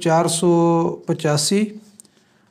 485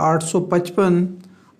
855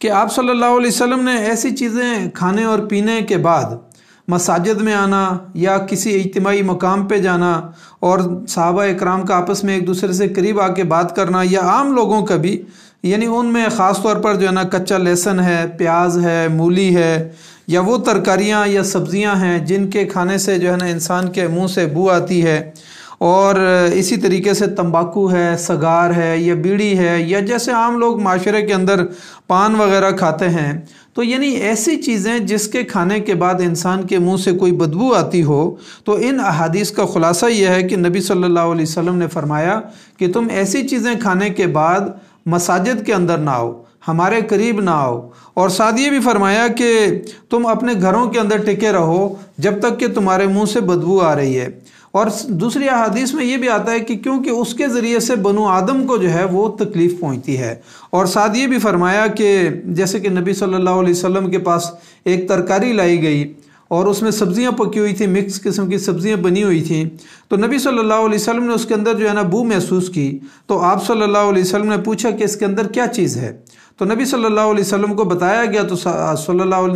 کہ آپ صلی اللہ علیہ وسلم نے ایسی چیزیں کھانے اور پینے کے بعد مساجد میں آنا یا کسی اجتماعی مقام پہ جانا اور صحابہ اکرام کا آپس میں ایک دوسرے سے قریب آ کے بات کرنا، یا عام لوگوں کا بھی، یعنی ان میں خاص طور پر جو ہے نا کچا لہسن ہے، پیاز ہے، مولی ہے، یا وہ ترکاریاں یا سبزیاں ہیں جن کے کھانے سے جو ہے نا انسان کے منہ سے بو آتی ہے، اور اسی طریقے سے تمباکو ہے، سگار ہے، یا بیڑی ہے، یا جیسے عام لوگ معاشرے کے اندر پان وغیرہ کھاتے ہیں، تو یعنی ایسی چیزیں جس کے کھانے کے بعد انسان کے منہ سے کوئی بدبو آتی ہو، تو ان احادیث کا خلاصہ یہ ہے کہ نبی صلی اللہ علیہ وسلم نے فرمایا کہ تم ایسی چیزیں کھانے کے بعد مساجد کے اندر نہ آؤ، ہمارے قریب نہ آؤ، اور ساتھ یہ بھی فرمایا کہ تم اپنے گھروں کے اندر ٹکے رہو جب تک کہ تمہارے منہ سے بدبو آ رہی ہے۔ اور دوسری احادیث میں یہ بھی آتا ہے کہ کیونکہ اس کے ذریعے سے بنو آدم کو جو ہے وہ تکلیف پہنچتی ہے، اور ساتھ یہ بھی فرمایا کہ جیسے کہ نبی صلی اللہ علیہ وسلم کے پاس ایک ترکاری لائی گئی اور اس میں سبزیاں پکی ہوئی تھیں، مکس قسم کی سبزیاں بنی ہوئی تھیں، تو نبی صلی اللہ علیہ وسلم نے اس کے اندر جو ہے نا بو محسوس کی، تو آپ صلی اللہ علیہ وسلم نے پوچھا کہ اس کے اندر کیا چیز ہے، تو نبی صلی اللہ علیہ وسلم کو بتایا گیا، تو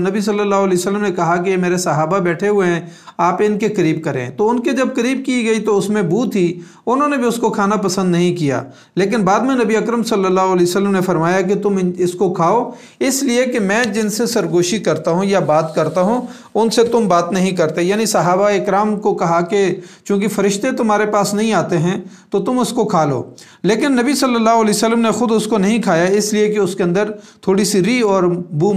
نبی صلی اللہ علیہ وسلم نے کہا کہ یہ میرے صحابہ بیٹھے ہوئے ہیں، آپ ان کے قریب کریں، تو ان کے جب قریب کی گئی تو اس میں بو تھی، انہوں نے بھی اس کو کھانا پسند نہیں کیا، لیکن بعد میں نبی اکرم صلی اللہ علیہ وسلم نے فرمایا کہ تم اس کو کھاؤ، اس لیے کہ میں جن سے سرگوشی کرتا ہوں یا بات کرتا ہوں ان سے تم بات نہیں کرتے، یعنی صحابہ اکرام کو کہا کہ چونکہ فرشتے تمہارے پاس نہیں آتے ہیں تو تم اس کو کھا لو، لیکن نبی صلی اللہ علیہ وسلم نے خود اس کو نہیں کھایا، اس لیے کہ اس کے اندر تھوڑی سی ری اور بو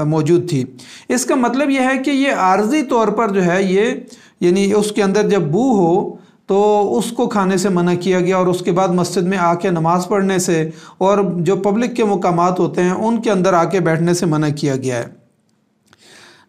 موجود تھی۔ اس کا مطلب یہ ہے کہ یہ عارضی طور پر جو ہے یہ یعنی اس کے اندر جب بو ہو تو اس کو کھانے سے منع کیا گیا، اور اس کے بعد مسجد میں آ کے نماز پڑھنے سے اور جو پبلک کے مقامات ہوتے ہیں ان کے اندر آ کے بیٹھنے سے منع کیا گیا ہے۔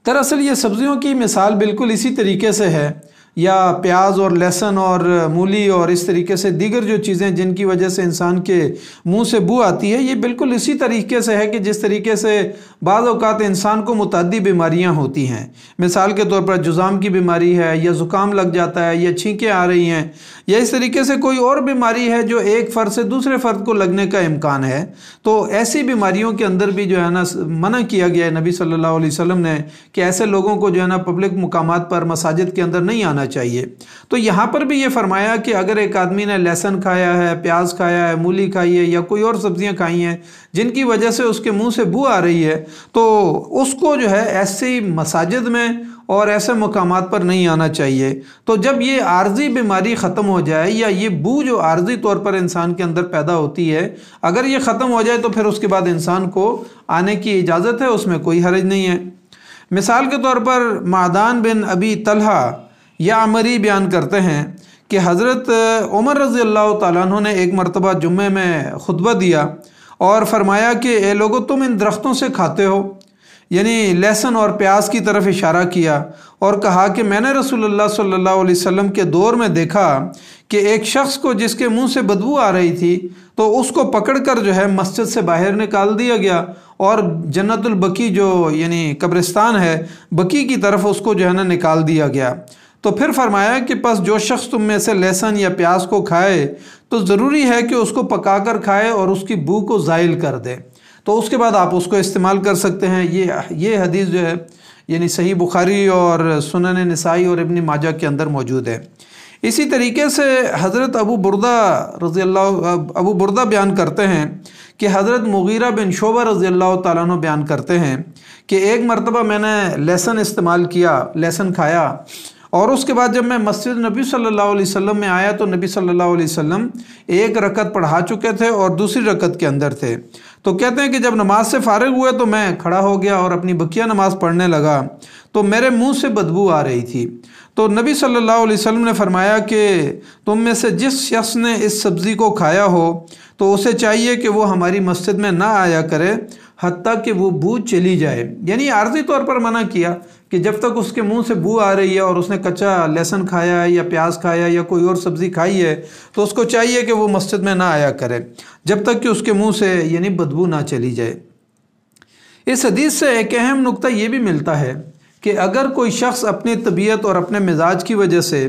دراصل یہ سبزیوں کی مثال بالکل اسی طریقے سے ہے، یا پیاز اور لہسن اور مولی اور اس طریقے سے دیگر جو چیزیں جن کی وجہ سے انسان کے منہ سے بو آتی ہے، یہ بالکل اسی طریقے سے ہے کہ جس طریقے سے بعض اوقات انسان کو متعدی بیماریاں ہوتی ہیں، مثال کے طور پر جزام کی بیماری ہے، یا زکام لگ جاتا ہے، یا چھینکیں آ رہی ہیں، یا اس طریقے سے کوئی اور بیماری ہے جو ایک فرد سے دوسرے فرد کو لگنے کا امکان ہے، تو ایسی بیماریوں کے اندر بھی جو ہے نا منع کیا گیا ہے نبی صلی اللہ علیہ وسلم نے کہ ایسے لوگوں کو جو ہے نا پبلک مقامات پر مساجد کے اندر نہیں آنا چاہیے۔ تو یہاں پر بھی یہ فرمایا کہ اگر ایک آدمی نے لہسن کھایا ہے، پیاز کھایا ہے، مولی کھائی ہے، یا کوئی اور سبزیاں کھائی ہیں جن کی وجہ سے اس کے منہ سے بو آ رہی ہے، تو اس کو جو ہے ایسی مساجد میں اور ایسے مقامات پر نہیں آنا چاہیے۔ تو جب یہ عارضی بیماری ختم ہو جائے، یا یہ بو جو عارضی طور پر انسان کے اندر پیدا ہوتی ہے، اگر یہ ختم ہو جائے تو پھر اس کے بعد انسان کو آنے کی اجازت ہے، اس میں کوئی حرج نہیں ہے۔ مثال کے طور پر معدان بن ابی طلحہ یا عمری بیان کرتے ہیں کہ حضرت عمر رضی اللہ تعالیٰ عنہ نے ایک مرتبہ جمعے میں خطبہ دیا اور فرمایا کہ اے لوگو تم ان درختوں سے کھاتے ہو، یعنی لہسن اور پیاز کی طرف اشارہ کیا، اور کہا کہ میں نے رسول اللہ صلی اللہ علیہ وسلم کے دور میں دیکھا کہ ایک شخص کو جس کے منہ سے بدبو آ رہی تھی تو اس کو پکڑ کر جو ہے مسجد سے باہر نکال دیا گیا، اور جنت البقیع جو یعنی قبرستان ہے بقیع کی طرف اس کو جو ہے نا نکال دیا گیا۔ تو پھر فرمایا کہ پس جو شخص تم میں سے لہسن یا پیاز کو کھائے تو ضروری ہے کہ اس کو پکا کر کھائے اور اس کی بو کو زائل کر دے، تو اس کے بعد آپ اس کو استعمال کر سکتے ہیں۔ یہ حدیث جو ہے یعنی صحیح بخاری اور سنن نسائی اور ابن ماجہ کے اندر موجود ہے۔ اسی طریقے سے حضرت ابو بردہ بیان کرتے ہیں کہ حضرت مغیرہ بن شعبہ رضی اللہ تعالیٰ عنہ بیان کرتے ہیں کہ ایک مرتبہ میں نے لہسن استعمال کیا، لہسن کھایا، اور اس کے بعد جب میں مسجد نبی صلی اللہ علیہ وسلم میں آیا تو نبی صلی اللہ علیہ وسلم ایک رکعت پڑھا چکے تھے اور دوسری رکعت کے اندر تھے، تو کہتے ہیں کہ جب نماز سے فارغ ہوئے تو میں کھڑا ہو گیا اور اپنی بقیہ نماز پڑھنے لگا، تو میرے منہ سے بدبو آ رہی تھی، تو نبی صلی اللہ علیہ وسلم نے فرمایا کہ تم میں سے جس شخص نے اس سبزی کو کھایا ہو تو اسے چاہیے کہ وہ ہماری مسجد میں نہ آیا کرے حتیٰ کہ وہ بو چلی جائے، یعنی عارضی طور پر منع کیا کہ جب تک اس کے منہ سے بو آ رہی ہے اور اس نے کچا لہسن کھایا ہے یا پیاز کھایا یا کوئی اور سبزی کھائی ہے تو اس کو چاہیے کہ وہ مسجد میں نہ آیا کرے جب تک کہ اس کے منہ سے یعنی بدبو نہ چلی جائے۔ اس حدیث سے ایک اہم نقطہ یہ بھی ملتا ہے کہ اگر کوئی شخص اپنی طبیعت اور اپنے مزاج کی وجہ سے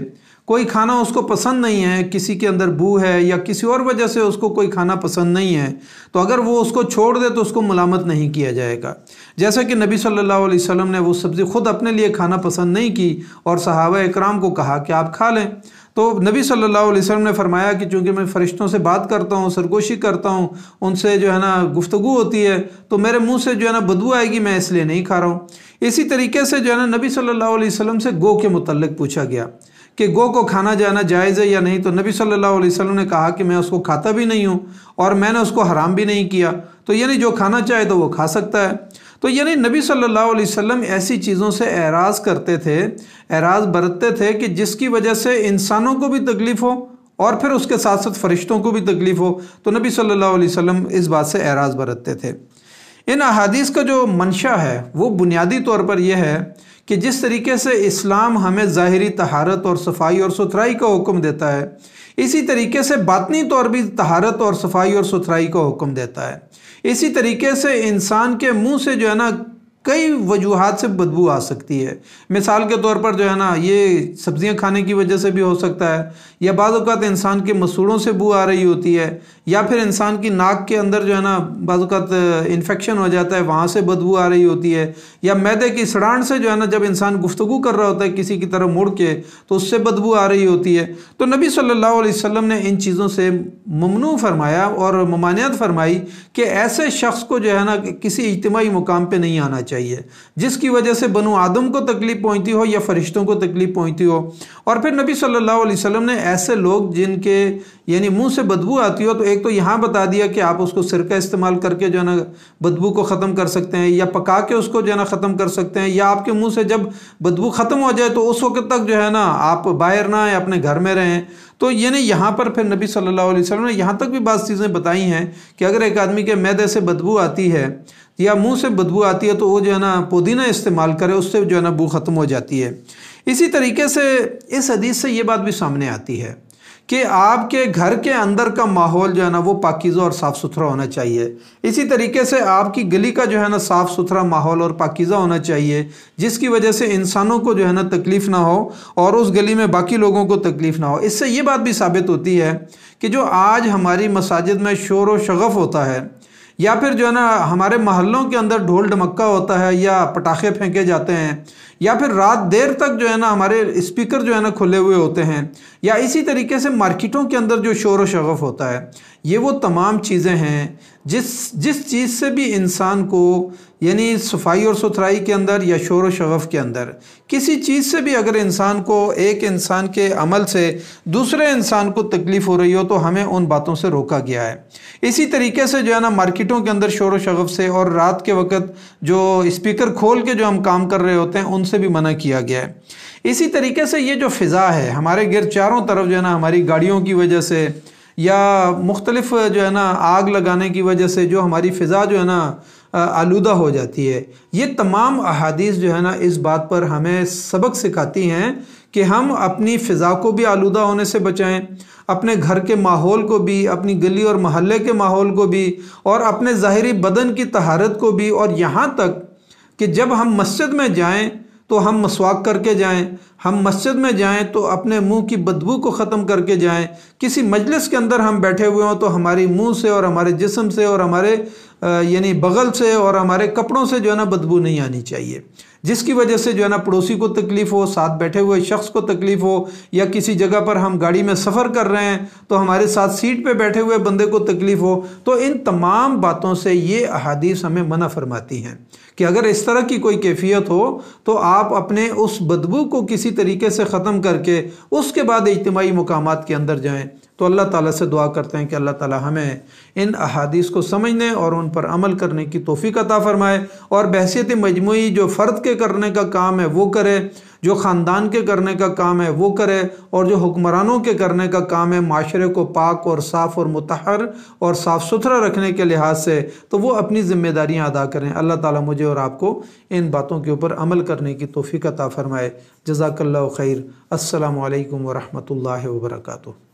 کوئی کھانا اس کو پسند نہیں ہے، کسی کے اندر بو ہے یا کسی اور وجہ سے اس کو کوئی کھانا پسند نہیں ہے، تو اگر وہ اس کو چھوڑ دے تو اس کو ملامت نہیں کیا جائے گا۔ جیسا کہ نبی صلی اللہ علیہ وسلم نے وہ سبزی خود اپنے لیے کھانا پسند نہیں کی اور صحابہ اکرام کو کہا کہ آپ کھا لیں، تو نبی صلی اللہ علیہ وسلم نے فرمایا کہ چونکہ میں فرشتوں سے بات کرتا ہوں، سرگوشی کرتا ہوں، ان سے جو ہے نا گفتگو ہوتی ہے، تو میرے منہ سے جو ہے نا بدبو آئے گی، میں اس لیے نہیں کھا رہا ہوں۔ اسی طریقے سے جو ہے نا نبی صلی اللہ علیہ وسلم سے گو کے متعلق پوچھا گیا کہ گو کو کھانا جانا جائز ہے یا نہیں، تو نبی صلی اللہ علیہ وسلم نے کہا کہ میں اس کو کھاتا بھی نہیں ہوں اور میں نے اس کو حرام بھی نہیں کیا، تو یعنی جو کھانا چاہے تو وہ کھا سکتا ہے۔ تو یعنی نبی صلی اللہ علیہ وسلم ایسی چیزوں سے اعراض کرتے تھے، اعراض برتتے تھے کہ جس کی وجہ سے انسانوں کو بھی تکلیف ہو اور پھر اس کے ساتھ ساتھ فرشتوں کو بھی تکلیف ہو، تو نبی صلی اللہ علیہ وسلم اس بات سے اعراض برتتے تھے۔ ان احادیث کا جو منشا ہے وہ بنیادی طور پر یہ ہے کہ جس طریقے سے اسلام ہمیں ظاہری طہارت اور صفائی اور ستھرائی کا حکم دیتا ہے، اسی طریقے سے باطنی طور بھی طہارت اور صفائی اور ستھرائی کا حکم دیتا ہے۔ اسی طریقے سے انسان کے منہ سے جو ہے نا کئی وجوہات سے بدبو آ سکتی ہے۔ مثال کے طور پر جو ہے نا یہ سبزیاں کھانے کی وجہ سے بھی ہو سکتا ہے، یا بعض اوقات انسان کے مسوڑوں سے بو آ رہی ہوتی ہے، یا پھر انسان کی ناک کے اندر جو ہے نا بعض اوقات انفیکشن ہو جاتا ہے، وہاں سے بدبو آ رہی ہوتی ہے، یا معدے کی سڑان سے جو ہے نا جب انسان گفتگو کر رہا ہوتا ہے کسی کی طرف مڑ کے تو اس سے بدبو آ رہی ہوتی ہے۔ تو نبی صلی اللہ علیہ وسلم نے ان چیزوں سے ممنوع فرمایا اور ممانعت فرمائی کہ ایسے شخص کو جو ہے نا کسی اجتماعی مقام پہ نہیں آنا چاہیے جس کی وجہ سے بنو آدم کو تکلیف پہنچتی ہو یا فرشتوں کو تکلیف پہنچتی ہو۔ اور پھر نبی صلی اللہ علیہ وسلم نے ایسے لوگ جن کے یعنی منہ سے بدبو آتی ہو، تو ایک تو یہاں بتا دیا کہ آپ اس کو سرکہ استعمال کر کے جو ہے نا بدبو کو ختم کر سکتے ہیں، یا پکا کے اس کو جو ہے نا ختم کر سکتے ہیں، یا آپ کے منہ سے جب بدبو ختم ہو جائے تو اس وقت تک جو ہے نا آپ باہر نہ آئیں، اپنے گھر میں رہیں۔ تو یعنی یہاں پر پھر نبی صلی اللہ علیہ وسلم نے یہاں تک بھی بعض چیزیں بتائی ہیں کہ اگر ایک آدمی کے معدے سے بدبو آتی ہے یا منہ سے بدبو آتی ہے تو وہ جو ہے نا پودینہ استعمال کرے، اس سے جو ہے نا بو ختم ہو جاتی ہے۔ اسی طریقے سے اس حدیث سے یہ بات بھی سامنے آتی ہے کہ آپ کے گھر کے اندر کا ماحول جو ہے نا وہ پاکیزہ اور صاف ستھرا ہونا چاہیے۔ اسی طریقے سے آپ کی گلی کا جو ہے نا صاف ستھرا ماحول اور پاکیزہ ہونا چاہیے، جس کی وجہ سے انسانوں کو جو ہے نا تکلیف نہ ہو اور اس گلی میں باقی لوگوں کو تکلیف نہ ہو۔ اس سے یہ بات بھی ثابت ہوتی ہے کہ جو آج ہماری مساجد میں شور و شغف ہوتا ہے، یا پھر جو ہے نا ہمارے محلوں کے اندر ڈھول ڈھمکا ہوتا ہے یا پٹاخے پھینکے جاتے ہیں، یا پھر رات دیر تک جو ہے نا ہمارے اسپیکر جو ہے نا کھلے ہوئے ہوتے ہیں، یا اسی طریقے سے مارکیٹوں کے اندر جو شور و شغف ہوتا ہے، یہ وہ تمام چیزیں ہیں جس چیز سے بھی انسان کو یعنی صفائی اور ستھرائی کے اندر یا شور و شغف کے اندر کسی چیز سے بھی اگر انسان کو ایک انسان کے عمل سے دوسرے انسان کو تکلیف ہو رہی ہو تو ہمیں ان باتوں سے روکا گیا ہے۔ اسی طریقے سے جو ہے نا مارکیٹوں کے اندر شور و شغف سے اور رات کے وقت جو اسپیکر کھول کے جو ہم کام کر رہے ہوتے ہیں ان سے بھی منع کیا گیا ہے۔ اسی طریقے سے یہ جو فضا ہے ہمارے گرد چاروں طرف جو ہے نا ہماری گاڑیوں کی وجہ سے یا مختلف جو ہے نا آگ لگانے کی وجہ سے جو ہماری فضا جو ہے نا آلودہ ہو جاتی ہے، یہ تمام احادیث جو ہے نا اس بات پر ہمیں سبق سکھاتی ہیں کہ ہم اپنی فضا کو بھی آلودہ ہونے سے بچائیں، اپنے گھر کے ماحول کو بھی، اپنی گلی اور محلے کے ماحول کو بھی، اور اپنے ظاہری بدن کی طہارت کو بھی، اور یہاں تک کہ جب ہم مسجد میں جائیں تو ہم مسواک کر کے جائیں، ہم مسجد میں جائیں تو اپنے منہ کی بدبو کو ختم کر کے جائیں، کسی مجلس کے اندر ہم بیٹھے ہوئے ہوں تو ہماری منہ سے اور ہمارے جسم سے اور ہمارے یعنی بغل سے اور ہمارے کپڑوں سے جو ہے نا بدبو نہیں آنی چاہیے، جس کی وجہ سے جو ہے نا پڑوسی کو تکلیف ہو، ساتھ بیٹھے ہوئے شخص کو تکلیف ہو، یا کسی جگہ پر ہم گاڑی میں سفر کر رہے ہیں تو ہمارے ساتھ سیٹ پہ بیٹھے ہوئے بندے کو تکلیف ہو۔ تو ان تمام باتوں سے یہ احادیث ہمیں منع فرماتی ہیں کہ اگر اس طرح کی کوئی کیفیت ہو تو آپ اپنے اس بدبو کو کسی طریقے سے ختم کر کے اس کے بعد اجتماعی مقامات کے اندر جائیں۔ تو اللہ تعالیٰ سے دعا کرتے ہیں کہ اللہ تعالیٰ ہمیں ان احادیث کو سمجھنے اور ان پر عمل کرنے کی توفیق عطا فرمائے، اور بحیثیت مجموعی جو فرد کے کرنے کا کام ہے وہ کرے، جو خاندان کے کرنے کا کام ہے وہ کرے، اور جو حکمرانوں کے کرنے کا کام ہے معاشرے کو پاک اور صاف اور مطہر اور صاف ستھرا رکھنے کے لحاظ سے، تو وہ اپنی ذمہ داریاں ادا کریں۔ اللہ تعالیٰ مجھے اور آپ کو ان باتوں کے اوپر عمل کرنے کی توفیق عطا فرمائے۔ جزاک اللہ خیر۔ السلام علیکم ورحمۃ اللہ وبرکاتہ۔